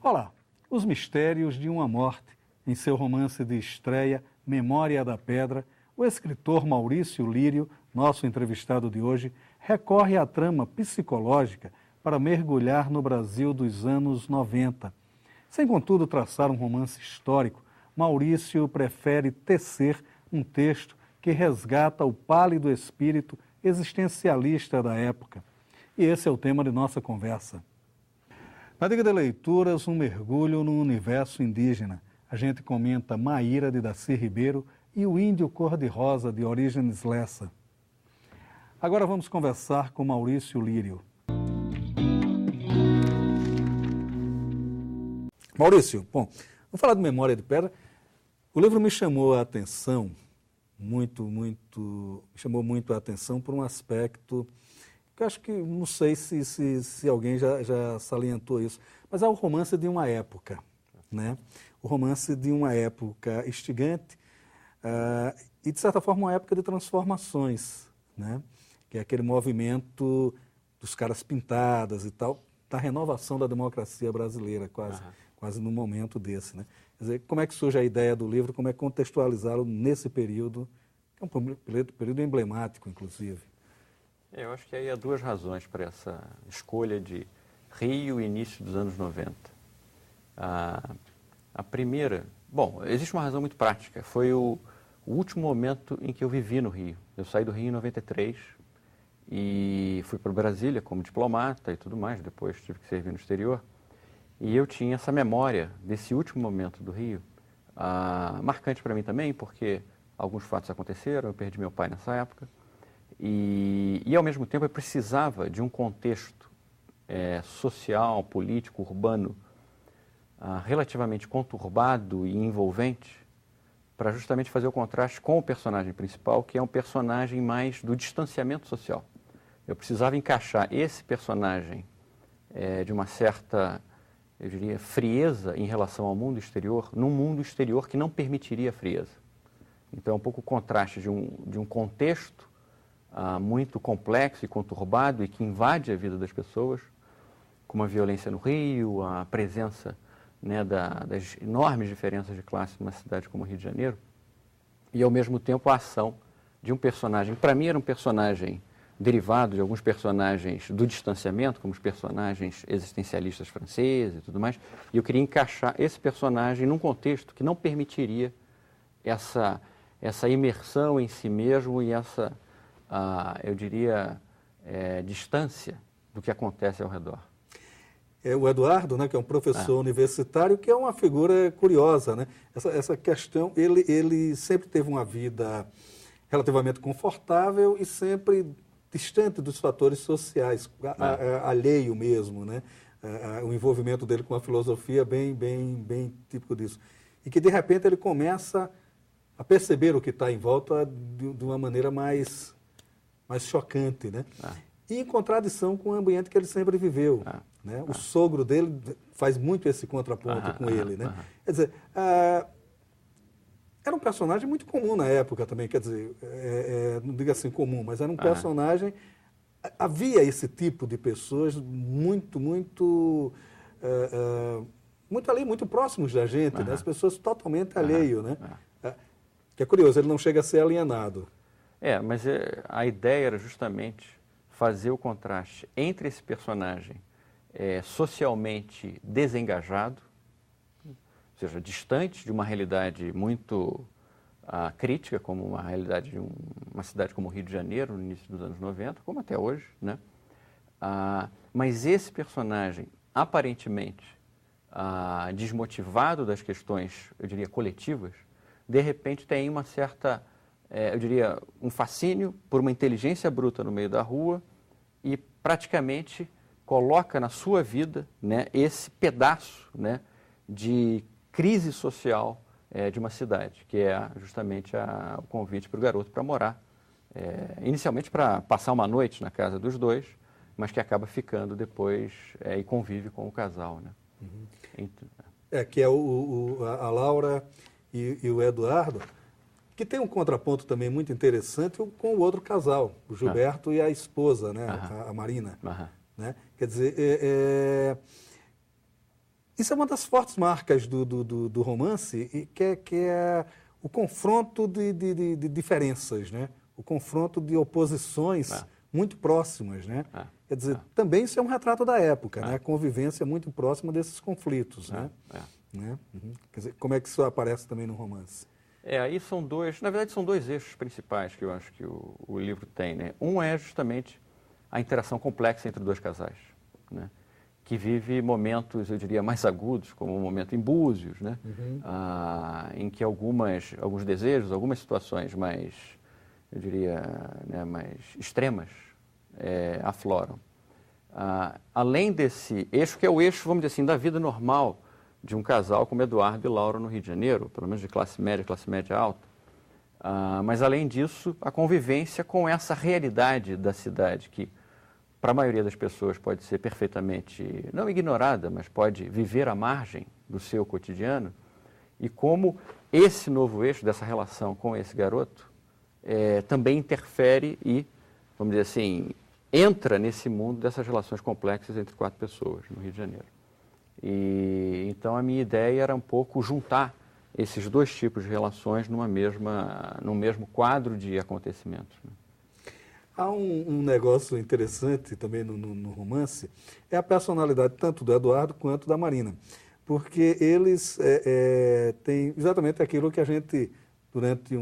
Olá, os mistérios de uma morte. Em seu romance de estreia, Memória da Pedra, o escritor Maurício Lírio, nosso entrevistado de hoje, recorre à trama psicológica para mergulhar no Brasil dos anos 90. Sem, contudo, traçar um romance histórico, Maurício prefere tecer um texto que resgata o pálido espírito existencialista da época. E esse é o tema de nossa conversa. Na Dica de Leituras, um mergulho no universo indígena. A gente comenta Maíra de Daci Ribeiro e o Índio Cor-de-Rosa de Orígenes Lessa. Agora vamos conversar com Maurício Lírio. Maurício, bom, vamos falar de Memória de Pedra. O livro me chamou a atenção, me chamou muito a atenção por um aspecto que eu acho que, não sei se alguém já salientou isso, mas é o romance de uma época, né? O romance de uma época instigante e, de certa forma, uma época de transformações, né? Que é aquele movimento dos caras pintadas e tal, da renovação da democracia brasileira, quase num momento desse, né? Quer dizer, como é que surge a ideia do livro, como é contextualizá-lo nesse período, que é um período emblemático, inclusive? Eu acho que aí há duas razões para essa escolha de Rio, início dos anos 90. A primeira, bom, existe uma razão muito prática, foi o último momento em que eu vivi no Rio. Eu saí do Rio em 93 e fui para Brasília como diplomata e tudo mais, depois tive que servir no exterior. E eu tinha essa memória desse último momento do Rio, marcante para mim também, porque alguns fatos aconteceram, eu perdi meu pai nessa época, e ao mesmo tempo eu precisava de um contexto social, político, urbano, relativamente conturbado e envolvente, para justamente fazer o contraste com o personagem principal, que é um personagem mais do distanciamento social. Eu precisava encaixar esse personagem de uma certa, eu diria, frieza em relação ao mundo exterior, num mundo exterior que não permitiria frieza. Então é um pouco o contraste de um contexto muito complexo e conturbado e que invade a vida das pessoas, como a violência no Rio, a presença, né, das enormes diferenças de classe numa cidade como o Rio de Janeiro, e ao mesmo tempo a ação de um personagem, para mim era um personagem derivado de alguns personagens do distanciamento, como os personagens existencialistas franceses e tudo mais, e eu queria encaixar esse personagem num contexto que não permitiria essa imersão em si mesmo e essa, eu diria, distância do que acontece ao redor. O Eduardo, né, que é um professor universitário, que é uma figura curiosa, né? Essa questão, ele sempre teve uma vida relativamente confortável e sempre distante dos fatores sociais, alheio mesmo, né? O envolvimento dele com a filosofia bem típico disso. E que, de repente, ele começa a perceber o que está em volta de uma maneira mais chocante, né? E em contradição com o ambiente que ele sempre viveu. Né? O sogro dele faz muito esse contraponto com ele. Né? Quer dizer, era um personagem muito comum na época também, quer dizer, não diga assim comum, mas era um personagem... Havia esse tipo de pessoas muito ali, muito próximos da gente, né? As pessoas totalmente alheio, né? Que é curioso, ele não chega a ser alienado. Mas a ideia era justamente fazer o contraste entre esse personagem socialmente desengajado, ou seja, distante de uma realidade muito crítica, como uma realidade de uma cidade como o Rio de Janeiro, no início dos anos 90, como até hoje, né? Mas esse personagem, aparentemente desmotivado das questões, eu diria, coletivas, de repente tem uma certa, eu diria, um fascínio por uma inteligência bruta no meio da rua e praticamente coloca na sua vida, né, esse pedaço, né, de crise social de uma cidade, que é justamente o convite para o garoto para morar. Inicialmente para passar uma noite na casa dos dois, mas que acaba ficando depois e convive com o casal. Né? Que é a Laura e o Eduardo, que tem um contraponto também muito interessante com o outro casal, o Gilberto e a esposa, né, a Marina. Né? Quer dizer, Isso é uma das fortes marcas do romance, e que é o confronto de diferenças, né? O confronto de oposições muito próximas, né? Quer dizer, também isso é um retrato da época, né? A convivência muito próxima desses conflitos, né? Né? Uhum. Quer dizer, como é que isso aparece também no romance? Aí são na verdade são dois eixos principais que eu acho que o livro tem, né? Um é justamente a interação complexa entre dois casais, né? Que vive momentos, eu diria, mais agudos, como o momento em Búzios, né? Em que alguns desejos, algumas situações mais, eu diria, né, mais extremas afloram. Além desse eixo, que é o eixo, vamos dizer assim, da vida normal de um casal como Eduardo e Laura no Rio de Janeiro, pelo menos de classe média alta. Mas, além disso, a convivência com essa realidade da cidade, que para a maioria das pessoas pode ser perfeitamente, não ignorada, mas pode viver à margem do seu cotidiano, e como esse novo eixo dessa relação com esse garoto também interfere e, vamos dizer assim, entra nesse mundo dessas relações complexas entre quatro pessoas no Rio de Janeiro. E então a minha ideia era um pouco juntar esses dois tipos de relações num mesmo quadro de acontecimentos, né? Há um negócio interessante também no romance, é a personalidade tanto do Eduardo quanto da Marina, porque eles têm exatamente aquilo que a gente, durante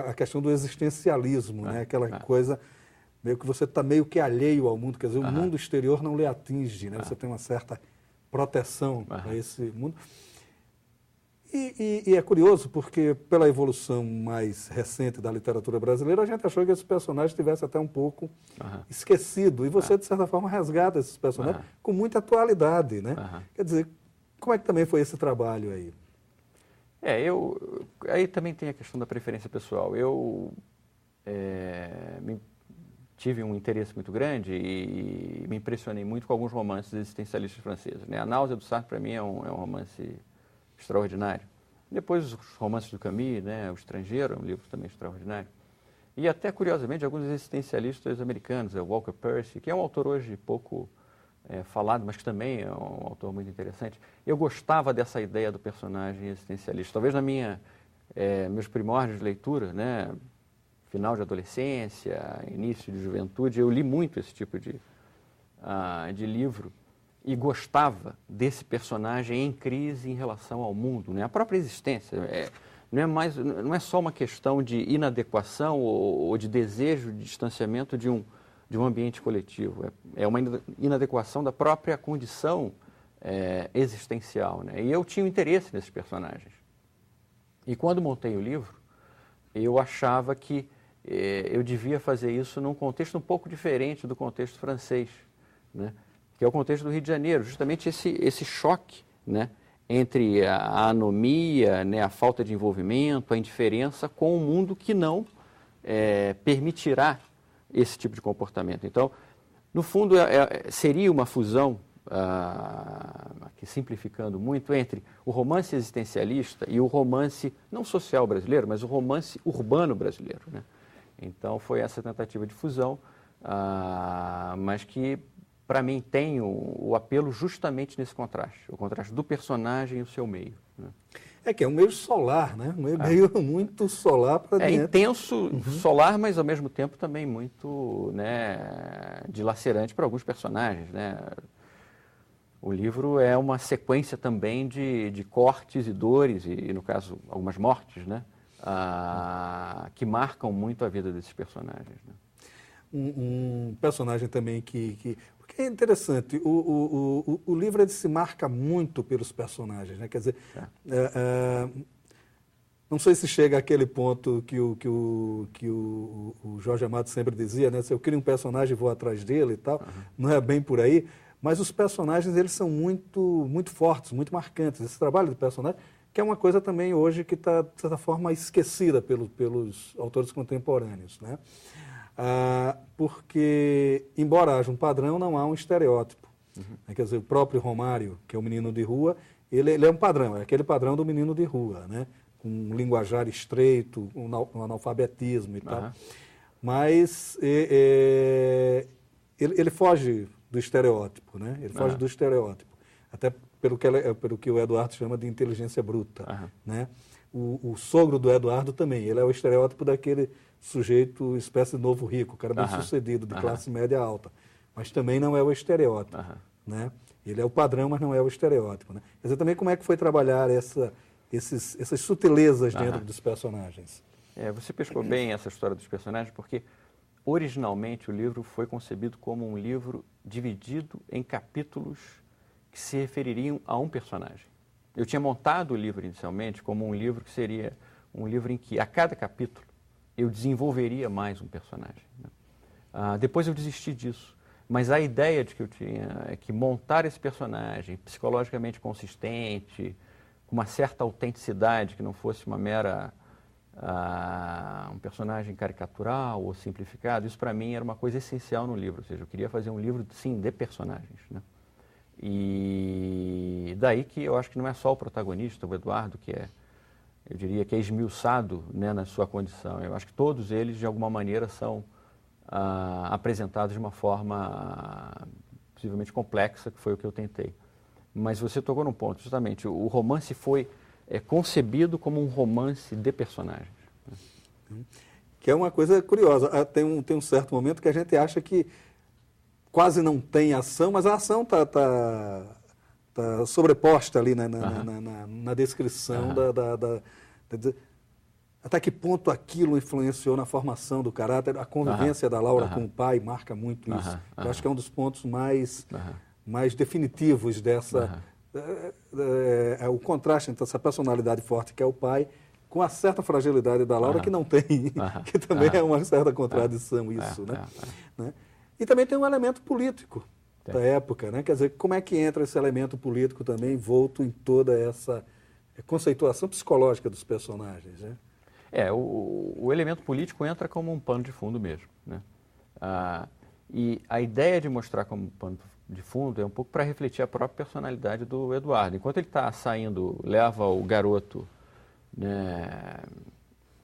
a questão do existencialismo, né? Aquela coisa meio que você está meio que alheio ao mundo, quer dizer, o mundo exterior não lhe atinge, né? Você tem uma certa proteção a esse mundo. E é curioso porque, pela evolução mais recente da literatura brasileira, a gente achou que esse personagem estivesse até um pouco esquecido. E você, de certa forma, resgata esses personagens com muita atualidade, né? Quer dizer, como é que também foi esse trabalho aí? Aí também tem a questão da preferência pessoal. Eu tive um interesse muito grande e me impressionei muito com alguns romances existencialistas franceses, né? A Náusea do Sartre, para mim, é um romance extraordinário. Depois os romances do Camus, né? O Estrangeiro é um livro também extraordinário. E até, curiosamente, alguns existencialistas americanos, o Walker Percy, que é um autor hoje pouco falado, mas que também é um autor muito interessante. Eu gostava dessa ideia do personagem existencialista. Talvez meus primórdios de leitura, né? Final de adolescência, início de juventude, eu li muito esse tipo de livro e gostava desse personagem em crise em relação ao mundo, né? A própria existência não é só uma questão de inadequação ou de desejo de distanciamento de um ambiente coletivo, é uma inadequação da própria condição existencial, né? E eu tinha um interesse nesses personagens. E quando montei o livro, eu achava que eu devia fazer isso num contexto um pouco diferente do contexto francês, né? Que é o contexto do Rio de Janeiro, justamente esse choque, né? Entre a anomia, né? A falta de envolvimento, a indiferença com um mundo que não permitirá esse tipo de comportamento. Então, no fundo, seria uma fusão, aqui simplificando muito, entre o romance existencialista e o romance, não social brasileiro, mas o romance urbano brasileiro, né? Então, foi essa tentativa de fusão, mas que, para mim, tem o apelo justamente nesse contraste, o contraste do personagem e o seu meio, né? Que é um meio solar, né? Um meio muito solar para dentro. Intenso, solar, mas, ao mesmo tempo, também muito, né, dilacerante para alguns personagens, né? O livro é uma sequência também de cortes e dores, e, no caso, algumas mortes, né? Que marcam muito a vida desses personagens, né? Um personagem também porque é interessante, o livro ele se marca muito pelos personagens, né? Quer dizer, não sei se chega àquele ponto que o Jorge Amado sempre dizia, né? Se eu crio um personagem, vou atrás dele e tal, não é bem por aí, mas os personagens eles são muito, muito fortes, muito marcantes. Esse trabalho do personagem, que é uma coisa também hoje que está, de certa forma, esquecida pelos autores contemporâneos, né? Porque, embora haja um padrão, não há um estereótipo. Quer dizer, o próprio Romário, que é o menino de rua, ele é um padrão, é aquele padrão do menino de rua, né? Com um linguajar estreito, um analfabetismo e tal. Mas ele foge do estereótipo, né? Ele foge do estereótipo. até pelo que o Eduardo chama de inteligência bruta, Aham. né? O sogro do Eduardo também, ele é o estereótipo daquele sujeito, espécie de novo rico, cara bem-sucedido, de classe média alta, mas também não é o estereótipo, né? Ele é o padrão, mas não é o estereótipo, né? Quer dizer, também como é que foi trabalhar essas sutilezas dentro dos personagens? Você pescou bem essa história dos personagens, porque originalmente o livro foi concebido como um livro dividido em capítulos que se refeririam a um personagem. Eu tinha montado o livro inicialmente como um livro que seria um livro em que a cada capítulo eu desenvolveria mais um personagem, né? Depois eu desisti disso, mas a ideia de que eu tinha é que montar esse personagem psicologicamente consistente, com uma certa autenticidade, que não fosse uma mera um personagem caricatural ou simplificado, isso para mim era uma coisa essencial no livro, ou seja, eu queria fazer um livro, sim, de personagens, né? E daí que eu acho que não é só o protagonista, o Eduardo, que eu diria que é esmiuçado, né, na sua condição. Eu acho que todos eles, de alguma maneira, são apresentados de uma forma possivelmente complexa, que foi o que eu tentei. Mas você tocou num ponto, justamente, o romance foi concebido como um romance de personagens. Que é uma coisa curiosa. Tem um certo momento que a gente acha que quase não tem ação, mas a ação está sobreposta ali na descrição até que ponto aquilo influenciou na formação do caráter. A convivência da Laura com o pai marca muito isso. Eu acho que é um dos pontos mais definitivos dessa... o contraste entre essa personalidade forte que é o pai com a certa fragilidade da Laura que não tem, que também é uma certa contradição isso, né? E também tem um elemento político da época, né? Quer dizer, como é que entra esse elemento político também envolto em toda essa conceituação psicológica dos personagens, né? O elemento político entra como um pano de fundo mesmo, né? E a ideia de mostrar como pano de fundo é um pouco para refletir a própria personalidade do Eduardo. Enquanto ele está saindo, leva o garoto, né,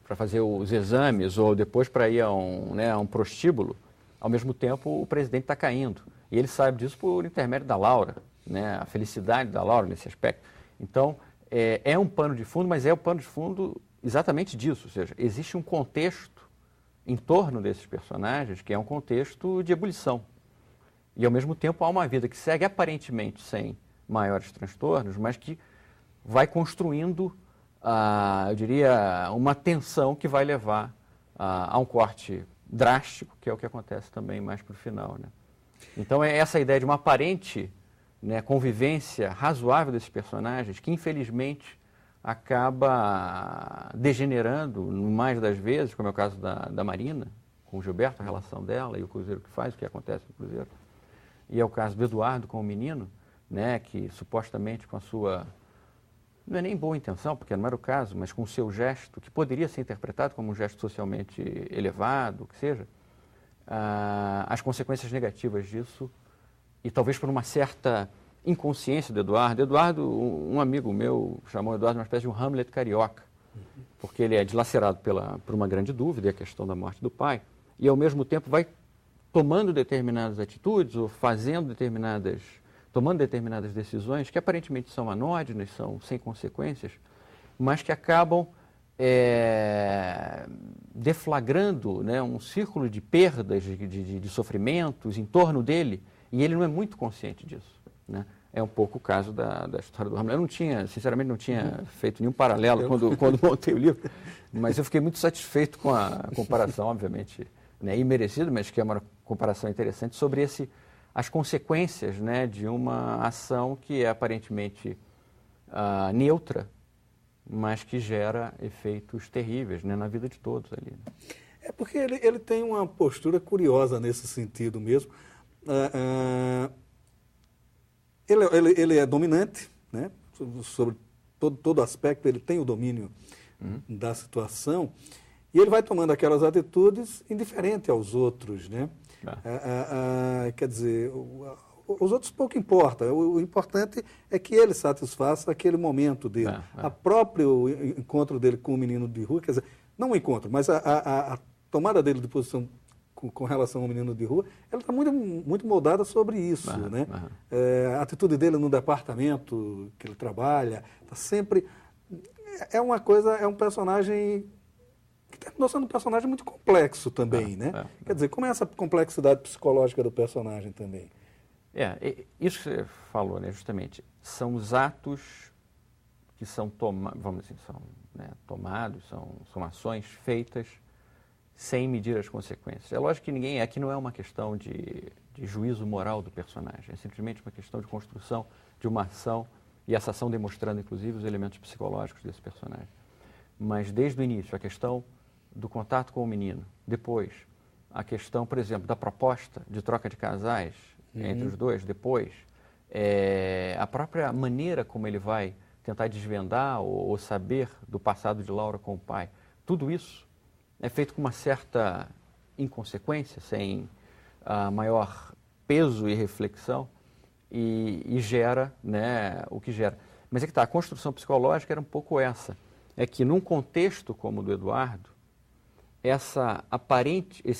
para fazer os exames ou depois para ir a um prostíbulo, ao mesmo tempo o presidente está caindo. E ele sabe disso por intermédio da Laura, né, a felicidade da Laura nesse aspecto. Então, é um pano de fundo, mas é o pano de fundo exatamente disso. Ou seja, existe um contexto em torno desses personagens que é um contexto de ebulição. E, ao mesmo tempo, há uma vida que segue aparentemente sem maiores transtornos, mas que vai construindo, eu diria, uma tensão que vai levar a um corte drástico, que é o que acontece também mais para o final, né? Então, é essa ideia de uma aparente, né, convivência razoável desses personagens que, infelizmente, acaba degenerando, mais das vezes, como é o caso da Marina, com o Gilberto, a relação dela e o Cruzeiro que faz, o que acontece no Cruzeiro. E é o caso do Eduardo com o menino, né, que supostamente com a sua, não é nem boa intenção, porque não era o caso, mas com o seu gesto, que poderia ser interpretado como um gesto socialmente elevado, o que seja, as consequências negativas disso, e talvez por uma certa inconsciência do Eduardo. Eduardo, um amigo meu chamou o Eduardo uma espécie de um Hamlet carioca, porque ele é dilacerado por uma grande dúvida, a questão da morte do pai, e ao mesmo tempo vai tomando determinadas atitudes ou tomando determinadas decisões que aparentemente são anódinas, são sem consequências, mas que acabam deflagrando, né, um círculo de perdas, de sofrimentos em torno dele, e ele não é muito consciente disso, né? É um pouco o caso da história do Hamlet. Eu sinceramente não tinha feito nenhum paralelo quando montei o livro, mas eu fiquei muito satisfeito com a comparação, obviamente, né, imerecido, mas que é uma comparação interessante sobre as consequências, né, de uma ação que é aparentemente neutra, mas que gera efeitos terríveis, né, na vida de todos ali, né? É porque ele tem uma postura curiosa nesse sentido mesmo. Ele é dominante, né, sobre todo aspecto, ele tem o domínio da situação, e ele vai tomando aquelas atitudes indiferente aos outros, né? Quer dizer, os outros pouco importa. O importante é que ele satisfaça aquele momento dele. A próprio encontro dele com o menino de rua, quer dizer, não o encontro, mas a tomada dele de posição com relação ao Menino de Rua, ela está muito, muito moldada sobre isso, né? A atitude dele no departamento que ele trabalha, está sempre... É um personagem que terminou sendo um personagem muito complexo também, né? Quer dizer, como é essa complexidade psicológica do personagem também? Isso que você falou, né, justamente, são os atos que são vamos dizer, são, né, tomados, são ações feitas sem medir as consequências. É lógico que aqui não é uma questão de juízo moral do personagem, é simplesmente uma questão de construção de uma ação, e essa ação demonstrando, inclusive, os elementos psicológicos desse personagem. Mas, desde o início, a questão do contato com o menino, depois, a questão, por exemplo, da proposta de troca de casais entre os dois, depois, a própria maneira como ele vai tentar desvendar ou saber do passado de Laura com o pai, tudo isso é feito com uma certa inconsequência, sem maior peso e reflexão, e gera, né, o que gera. Mas a construção psicológica era um pouco essa. É que num contexto como o do Eduardo, esse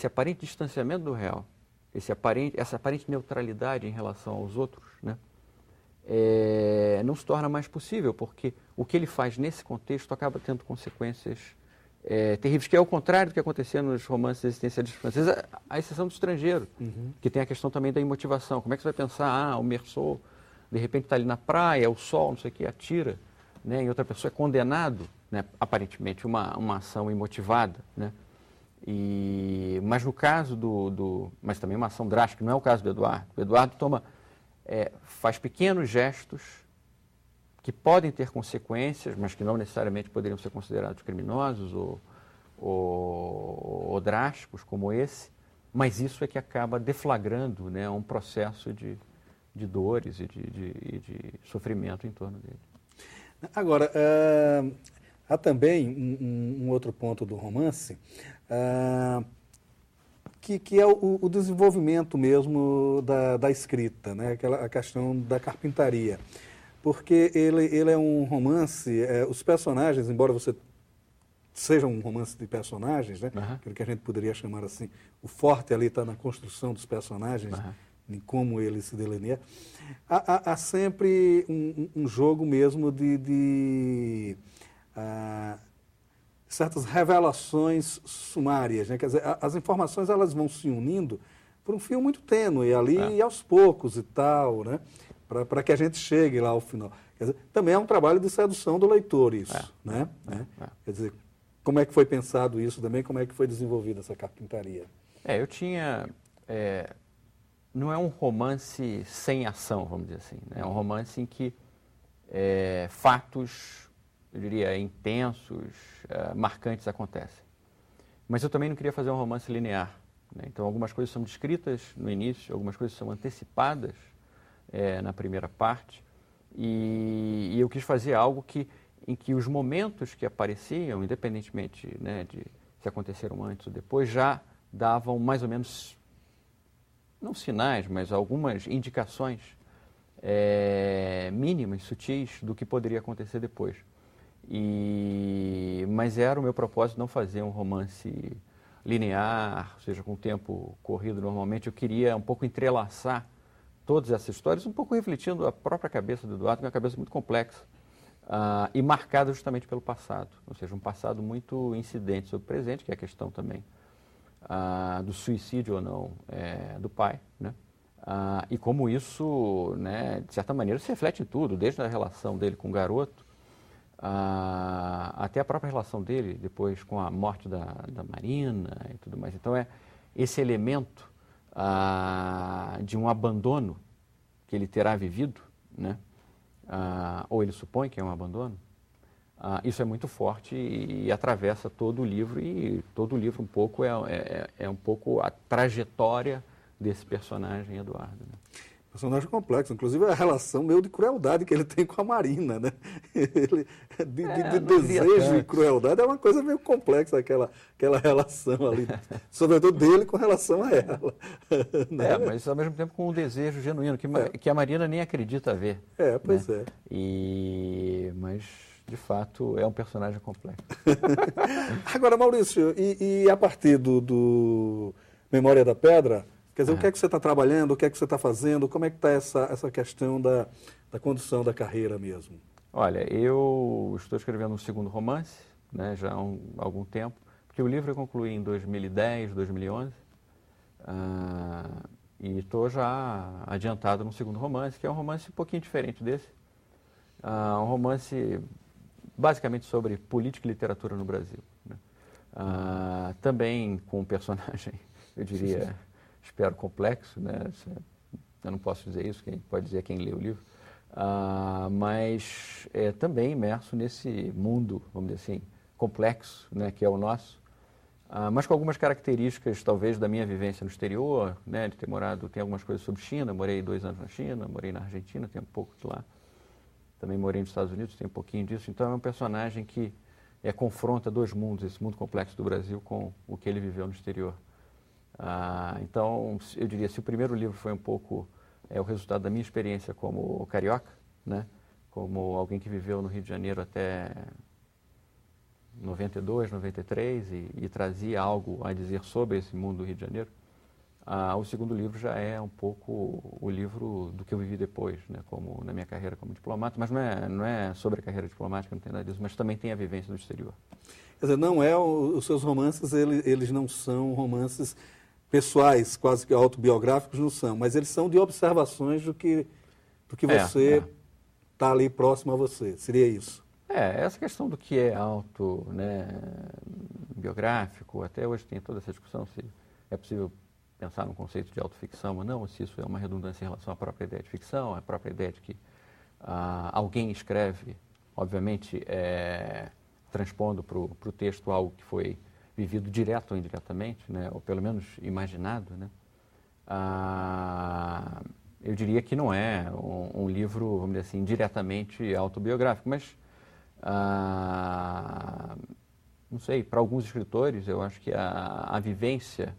aparente distanciamento do real, essa aparente neutralidade em relação aos outros, né, não se torna mais possível, porque o que ele faz nesse contexto acaba tendo consequências terríveis, que é o contrário do que acontecia nos romances existencialistas franceses, à exceção do Estrangeiro, que tem a questão também da imotivação. Como é que você vai pensar, o Meursault, de repente está ali na praia, o sol, não sei o que, atira, né, em outra pessoa, é condenado, né, aparentemente, uma ação imotivada, né? Mas no caso mas também uma ação drástica, não é o caso do Eduardo. O Eduardo faz pequenos gestos que podem ter consequências, mas que não necessariamente poderiam ser considerados criminosos ou drásticos como esse, mas isso é que acaba deflagrando, né, um processo de dores e de sofrimento em torno dele. Agora, há também um outro ponto do romance, que é o desenvolvimento mesmo da escrita, né? A questão da carpintaria. Porque ele é um romance, os personagens, embora você seja um romance de personagens, né? Aquilo que a gente poderia chamar assim, o forte ali está na construção dos personagens, em como ele se delineia, há sempre um jogo mesmo de certas revelações sumárias, né? Quer dizer, as informações elas vão se unindo por um fio muito tênue ali e aos poucos e tal, né? Para que a gente chegue lá ao final. Quer dizer, também é um trabalho de sedução do leitor isso, né? Quer dizer, como é que foi pensado isso também, como é que foi desenvolvida essa carpintaria? Eu tinha... não é um romance sem ação, vamos dizer assim, né? É um romance em que fatos, eu diria, intensos, marcantes acontecem. Mas eu também não queria fazer um romance linear, né? Então, algumas coisas são descritas no início, algumas coisas são antecipadas na primeira parte, e eu quis fazer algo em que os momentos que apareciam, independentemente, né, de se aconteceram antes ou depois, já davam mais ou menos, não sinais, mas algumas indicações mínimas, sutis, do que poderia acontecer depois. Mas era o meu propósito não fazer um romance linear, ou seja, com o tempo corrido normalmente. Eu queria um pouco entrelaçar todas essas histórias, um pouco refletindo a própria cabeça do Eduardo, que é uma cabeça muito complexa, e marcada justamente pelo passado, ou seja, um passado muito incidente sobre o presente, que é a questão também do suicídio ou não do pai, né? E como isso, né, de certa maneira, se reflete em tudo, desde a relação dele com o garoto, até a própria relação dele depois com a morte da Marina e tudo mais. Então, esse elemento de um abandono que ele terá vivido, né? Ou ele supõe que é um abandono, isso é muito forte e atravessa todo o livro, e todo o livro um pouco é um pouco a trajetória desse personagem Eduardo, né? Personagem complexo, inclusive a relação meio de crueldade que ele tem com a Marina, né? De desejo e crueldade é uma coisa meio complexa aquela relação ali, sobretudo dele com relação a ela. Né? Mas ao mesmo tempo com um desejo genuíno, que a Marina nem acredita ver. Pois né? Mas, de fato, é um personagem complexo. Agora, Maurício, e a partir do Memória da Pedra. Quer dizer, o que é que você está trabalhando, o que é que você está fazendo, como é que está essa questão da condução da carreira mesmo? Olha, eu estou escrevendo um segundo romance, né, já há algum tempo, porque o livro eu concluí em 2010, 2011, e estou já adiantado no segundo romance, que é um romance um pouquinho diferente desse. Um romance basicamente sobre política e literatura no Brasil, né? Também com um personagem, eu diria, espero complexo, né? Eu não posso dizer isso, quem pode dizer quem lê o livro, mas também imerso nesse mundo, vamos dizer assim, complexo, né, que é o nosso, mas com algumas características, talvez, da minha vivência no exterior, né, de ter morado, tem algumas coisas sobre China, morei 2 anos na China, morei na Argentina, tem um pouco de lá. Também morei nos Estados Unidos, tem um pouquinho disso. Então, é um personagem que confronta 2 mundos, esse mundo complexo do Brasil com o que ele viveu no exterior. Então, eu diria, se o primeiro livro foi um pouco o resultado da minha experiência como carioca, né, como alguém que viveu no Rio de Janeiro até 92, 93 e trazia algo a dizer sobre esse mundo do Rio de Janeiro, o segundo livro já é um pouco o livro do que eu vivi depois, né, como na minha carreira como diplomata, mas não é sobre a carreira diplomática, não tem nada disso, mas também tem a vivência no exterior. Quer dizer, não é os seus romances, eles não são romances pessoais, quase que autobiográficos, não são, mas eles são de observações do que você está ali próximo a você, seria isso? Essa questão do que é biográfico, até hoje tem toda essa discussão se é possível pensar no conceito de autoficção ou não, se isso é uma redundância em relação à própria ideia de ficção, a própria ideia de que alguém escreve, obviamente, transpondo para o texto algo que foi vivido direto ou indiretamente, né, ou pelo menos imaginado, né. Eu diria que não é um livro, vamos dizer assim, diretamente autobiográfico, mas, não sei, para alguns escritores, eu acho que a vivência,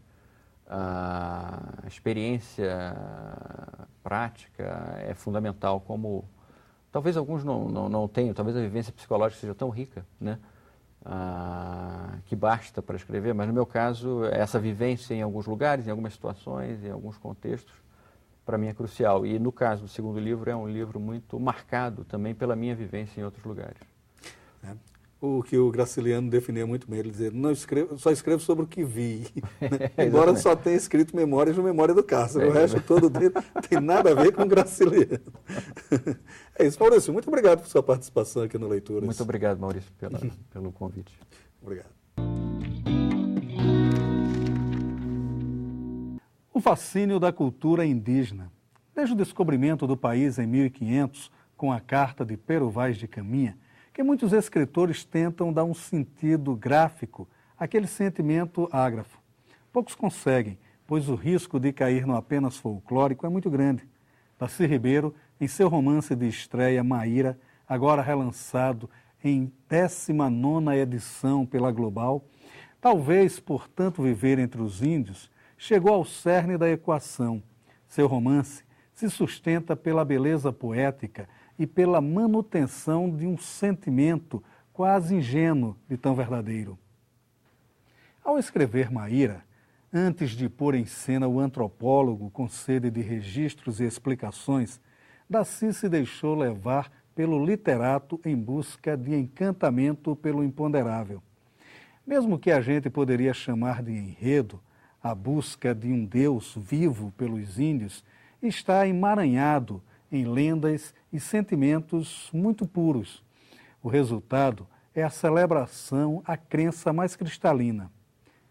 a experiência prática é fundamental, como talvez alguns não tenham, talvez a vivência psicológica seja tão rica, né, que basta para escrever, mas no meu caso, essa vivência em alguns lugares, em algumas situações, em alguns contextos, para mim é crucial. E no caso do segundo livro, é um livro muito marcado também pela minha vivência em outros lugares. O que o Graciliano definia muito bem, ele dizia, só escrevo sobre o que vi, né? Embora só tenha escrito Memórias no Memória do Cárcere, o resto todo dele tem nada a ver com o Graciliano. É isso, Maurício, muito obrigado por sua participação aqui no Leituras. Muito obrigado, Maurício, pelo convite. Obrigado. O fascínio da cultura indígena. Desde o descobrimento do país em 1500, com a Carta de Pero Vaz de Caminha, que muitos escritores tentam dar um sentido gráfico àquele sentimento ágrafo. Poucos conseguem, pois o risco de cair no apenas folclórico é muito grande. Darcy Ribeiro, em seu romance de estreia, Maíra, agora relançado em 19ª edição pela Global, talvez por tanto viver entre os índios, chegou ao cerne da equação. Seu romance se sustenta pela beleza poética e pela manutenção de um sentimento quase ingênuo de tão verdadeiro. Ao escrever Maíra, antes de pôr em cena o antropólogo com sede de registros e explicações, Darcy se deixou levar pelo literato em busca de encantamento pelo imponderável. Mesmo que a gente poderia chamar de enredo, a busca de um Deus vivo pelos índios está emaranhado em lendas e sentimentos muito puros. O resultado é a celebração à crença mais cristalina.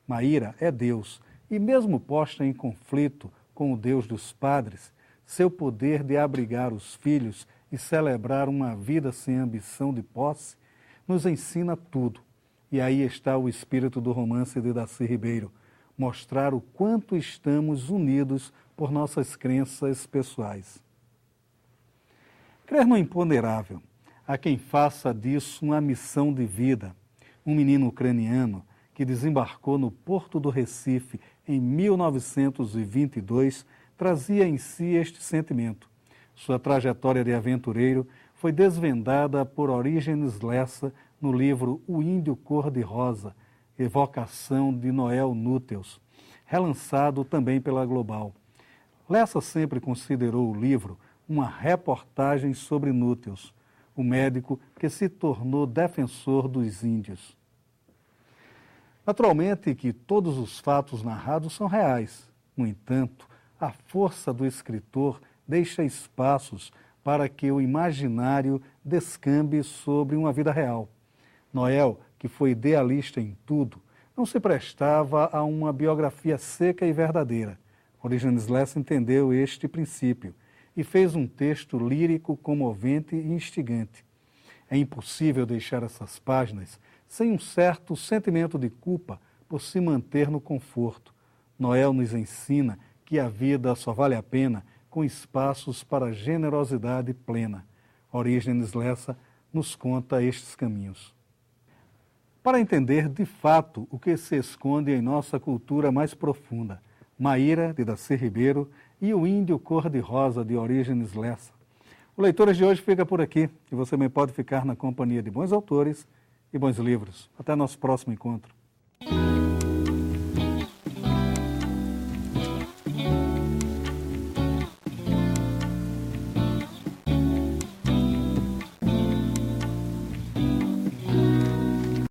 Maíra é Deus, e mesmo posta em conflito com o Deus dos padres, seu poder de abrigar os filhos e celebrar uma vida sem ambição de posse, nos ensina tudo. E aí está o espírito do romance de Darcy Ribeiro, mostrar o quanto estamos unidos por nossas crenças pessoais. Crer no imponderável, há quem faça disso uma missão de vida. Um menino ucraniano que desembarcou no Porto do Recife em 1922 trazia em si este sentimento. Sua trajetória de aventureiro foi desvendada por Orígenes Lessa no livro O Índio Cor-de-Rosa, evocação de Noel Núteus. relançado também pela Global. Lessa sempre considerou o livro uma reportagem sobre Núteos, o médico que se tornou defensor dos índios. Naturalmente que todos os fatos narrados são reais. No entanto, a força do escritor deixa espaços para que o imaginário descambe sobre uma vida real. Noel, que foi idealista em tudo, não se prestava a uma biografia seca e verdadeira. Orígenes Lessa entendeu este princípio e fez um texto lírico, comovente e instigante. É impossível deixar essas páginas sem um certo sentimento de culpa por se manter no conforto. Noel nos ensina que a vida só vale a pena com espaços para generosidade plena. Orígenes Lessa nos conta estes caminhos. Para entender de fato o que se esconde em nossa cultura mais profunda, Maíra, de Daci Ribeiro, e o Índio Cor-de-Rosa, de Orígenes Lessa. O Leitores de hoje fica por aqui e você também pode ficar na companhia de bons autores e bons livros. Até nosso próximo encontro.